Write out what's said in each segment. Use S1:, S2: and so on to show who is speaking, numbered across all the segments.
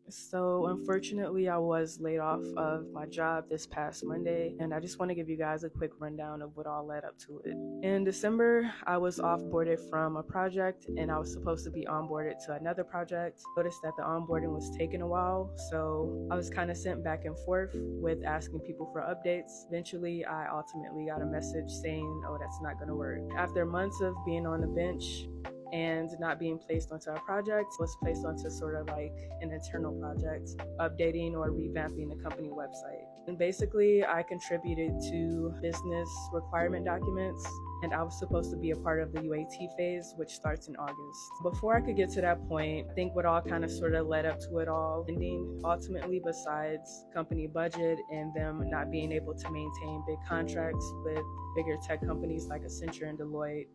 S1: So, unfortunately, I was laid off of my job this past Monday, and I just want to give you guys a quick rundown of what all led up to it. In December, I was offboarded from a project, and I was supposed to be onboarded to another project. Noticed that the onboarding was taking a while, so I was kind of sent back and forth with asking people for updates. Eventually, I ultimately got a message saying, "Oh, that's not going to work." After months of being on the bench, and not being placed onto a project, was placed onto sort of like an internal project, updating or revamping the company website. And basically, I contributed to business requirement documents, and I was supposed to be a part of the UAT phase, which starts in August. Before I could get to that point, I think what all kind of sort of led up to it all ending, ultimately, besides company budget and them not being able to maintain big contracts with bigger tech companies like Accenture and Deloitte,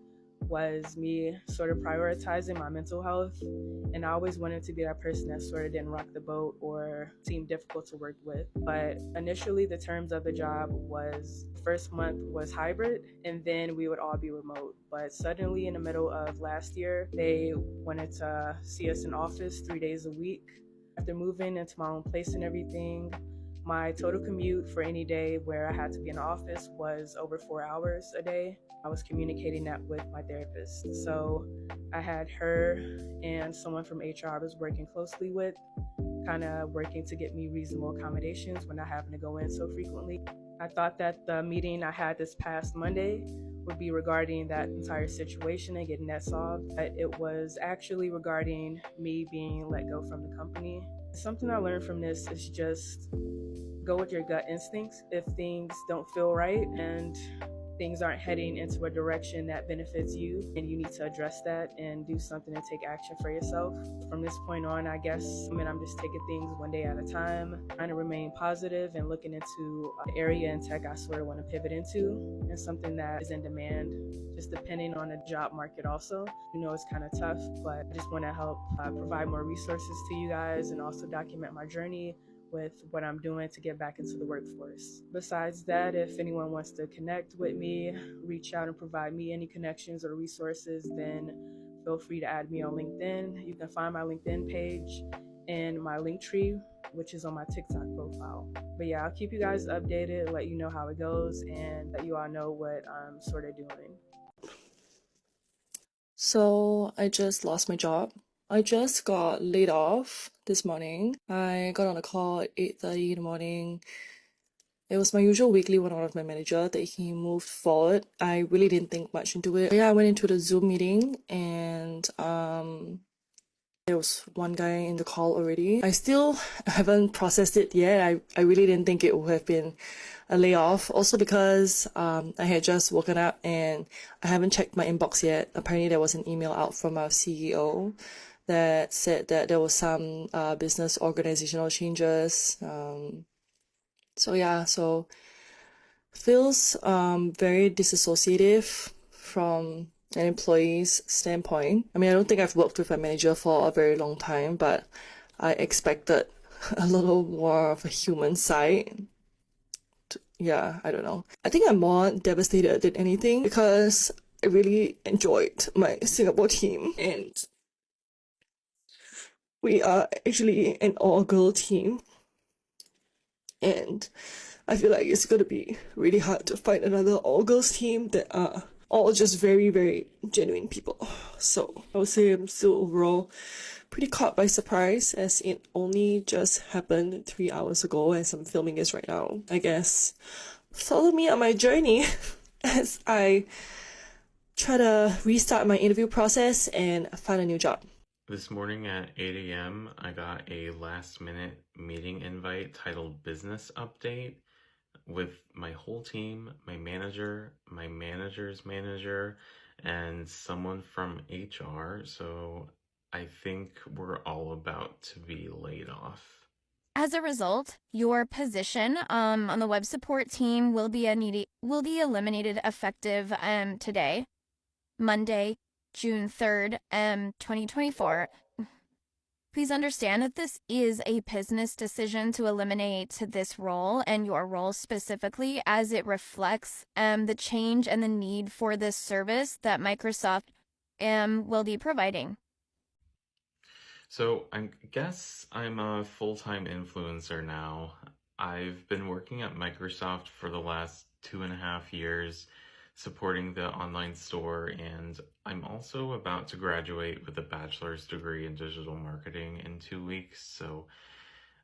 S1: was me sort of prioritizing my mental health. And I always wanted to be that person that sort of didn't rock the boat or seemed difficult to work with. But initially, the terms of the job was first month was hybrid, and then we would all be remote. But suddenly, in the middle of last year, they wanted to see us in office 3 days a week. After moving into my own place and everything, my total commute for any day where I had to be in the office was over 4 hours a day. I was communicating that with my therapist. So I had her and someone from HR I was working closely with, kind of working to get me reasonable accommodations when not having to go in so frequently. I thought that the meeting I had this past Monday would be regarding that entire situation and getting that solved, but it was actually regarding me being let go from the company. Something I learned from this is just go with your gut instincts. If things don't feel right and things aren't heading into a direction that benefits you, and you need to address that and do something and take action for yourself. From this point on, I'm just taking things one day at a time, trying to remain positive and looking into the area in tech I sort of want to pivot into, and something that is in demand, just depending on the job market also. It's kind of tough, but I just want to help provide more resources to you guys and also document my journey with what I'm doing to get back into the workforce. Besides that, if anyone wants to connect with me, reach out and provide me any connections or resources, then feel free to add me on LinkedIn. You can find my LinkedIn page in my link tree, which is on my TikTok profile. But yeah, I'll keep you guys updated, let you know how it goes, and let you all know what I'm sort of doing.
S2: So I just lost my job. I just got laid off this morning. I got on a call at 8:30 in the morning. It was my usual weekly one-on-one with my manager that he moved forward. I really didn't think much into it. Yeah, I went into the Zoom meeting and there was one guy in the call already. I still haven't processed it yet. I really didn't think it would have been a layoff. Also because I had just woken up and I haven't checked my inbox yet. Apparently there was an email out from our CEO that said that there was some business organizational changes. So feels very disassociative from an employee's standpoint. I mean, I don't think I've worked with a manager for a very long time, but I expected a little more of a human side. Yeah, I don't know. I think I'm more devastated than anything because I really enjoyed my Singapore team, and we are actually an all-girl team, and I feel like it's gonna be really hard to find another all-girls team that are all just very, very genuine people. So I would say I'm still overall pretty caught by surprise, as it only just happened 3 hours ago as I'm filming this right now. I guess follow me on my journey as I try to restart my interview process and find a new job.
S3: This morning at 8 a.m., I got a last minute meeting invite titled Business Update with my whole team, my manager, my manager's manager, and someone from HR. So I think we're all about to be laid off.
S4: As a result, your position on the web support team will be eliminated effective today, Monday, June 3rd, 2024. Please understand that this is a business decision to eliminate this role and your role specifically, as it reflects the change and the need for this service that Microsoft will be providing.
S3: So I guess I'm a full-time influencer now. I've been working at Microsoft for the last 2.5 years, supporting the online store, and I'm also about to graduate with a bachelor's degree in digital marketing in 2 weeks. So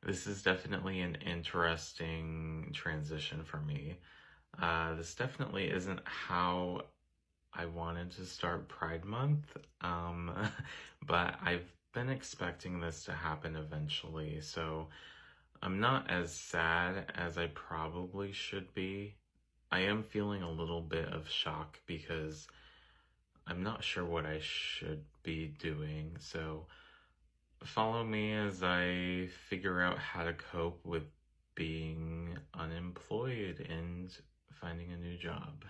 S3: this is definitely an interesting transition for me. This definitely isn't how I wanted to start Pride Month, but I've been expecting this to happen eventually, so I'm not as sad as I probably should be. I am feeling a little bit of shock because I'm not sure what I should be doing, so follow me as I figure out how to cope with being unemployed and finding a new job.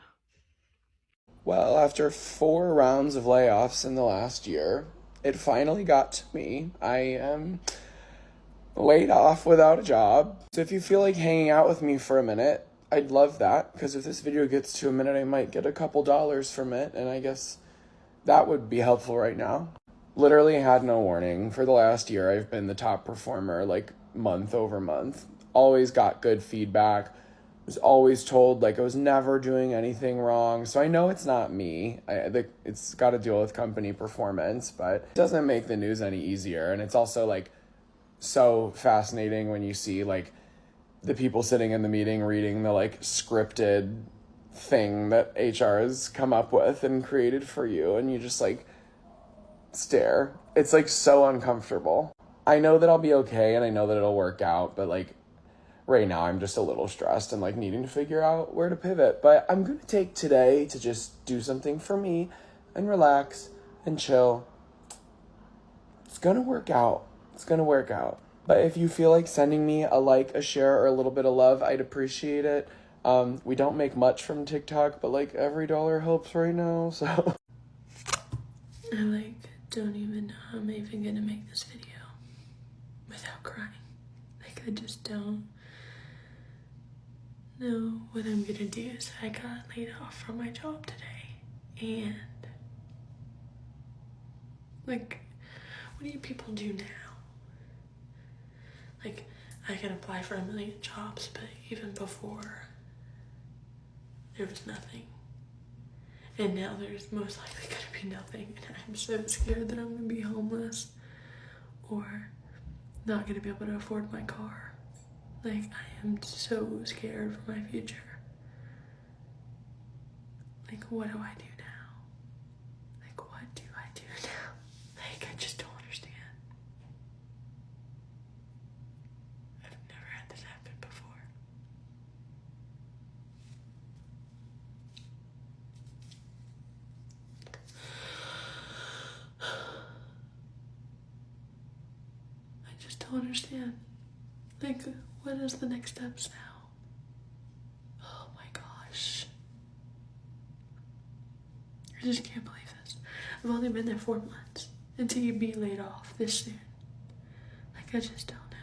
S5: Well, after 4 rounds of layoffs in the last year, it finally got to me. I am laid off without a job. So if you feel like hanging out with me for a minute, I'd love that, because if this video gets to a minute, I might get a couple dollars from it, and I guess that would be helpful right now. Literally had no warning. For the last year, I've been the top performer, like, month over month. Always got good feedback. Was always told, like, I was never doing anything wrong. So I know it's not me. It's got to deal with company performance, but it doesn't make the news any easier. And it's also, like, so fascinating when you see, like, the people sitting in the meeting reading the, like, scripted thing that HR has come up with and created for you, and you just, like, stare. It's, like, so uncomfortable. I know that I'll be okay, and I know that it'll work out, but, like, right now I'm just a little stressed and, like, needing to figure out where to pivot. But I'm gonna take today to just do something for me and relax and chill. It's gonna work out. It's gonna work out. But if you feel like sending me a like, a share, or a little bit of love, I'd appreciate it. We don't make much from TikTok, but, like, every dollar helps right now, so.
S6: I, like, don't even know how I'm even gonna make this video without crying. Like, I just don't know what I'm gonna do. So I got laid off from my job today, and, like, what do you people do now? Like, I can apply for 1,000,000 jobs, but even before, there was nothing. And now there's most likely gonna be nothing, and I'm so scared that I'm gonna be homeless or not gonna be able to afford my car. Like, I am so scared for my future. Like, what do I do now? Like, what do I do now? Like, I just don't understand. I've never had this happen before. I just don't understand. Like, what is the next steps now? Oh my gosh. I just can't believe this. I've only been there 4 months, and to be laid off this soon. Like, I just don't know.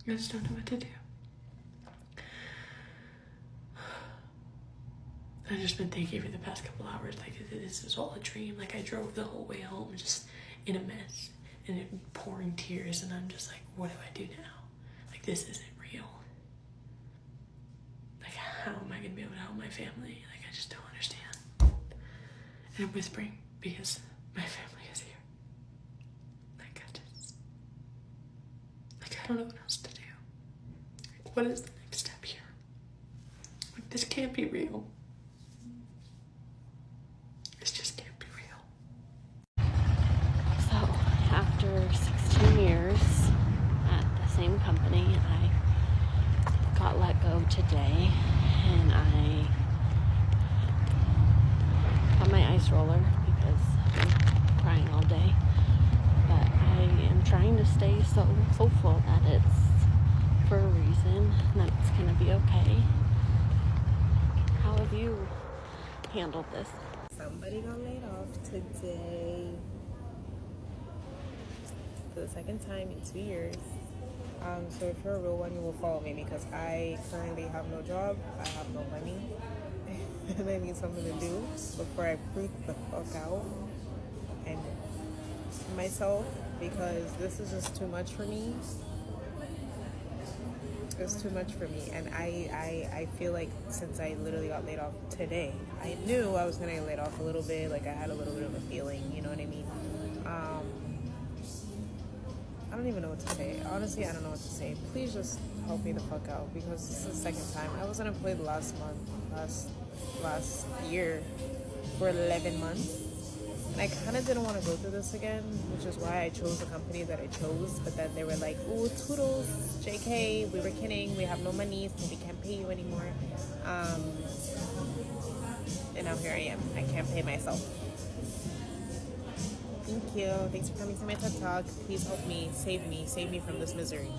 S6: I just don't know what to do. I've just been thinking for the past couple hours, like, this is all a dream. Like, I drove the whole way home just in a mess and pouring tears, and I'm just like, what do I do now? Like, this isn't real. Like, how am I gonna be able to help my family? Like, I just don't understand. And I'm whispering because my family is here. Like, I don't know what else to do. Like, what is the next step here? Like, this can't be real. This just can't be real.
S7: So, after 16 years at the same company, I got let go today, and I got my ice roller because I've been crying all day. But I am trying to stay so hopeful that it's for a reason, and that it's gonna be okay. How have you handled this?
S8: Somebody got laid off today for the second time in 2 years. So if you're a real one, you will follow me, because I currently have no job, I have no money, and I need something to do before I freak the fuck out and myself. because this is just too much for me. It's too much for me, and I feel like since I literally got laid off today, I knew I was gonna get laid off a little bit. Like I had a little bit of a feeling, you know what I mean? I don't even know what to say. Honestly, I don't know what to say. Please just help me the fuck out, because this is the second time. I was unemployed last year for 11 months. And I kind of didn't want to go through this again, which is why I chose the company that I chose. But then they were like, ooh, toodles, JK, we were kidding. We have no money, so we can't pay you anymore. And now here I am. I can't pay myself. Thank you. Thanks for coming to my TED Talk. Please help me, save me from this misery.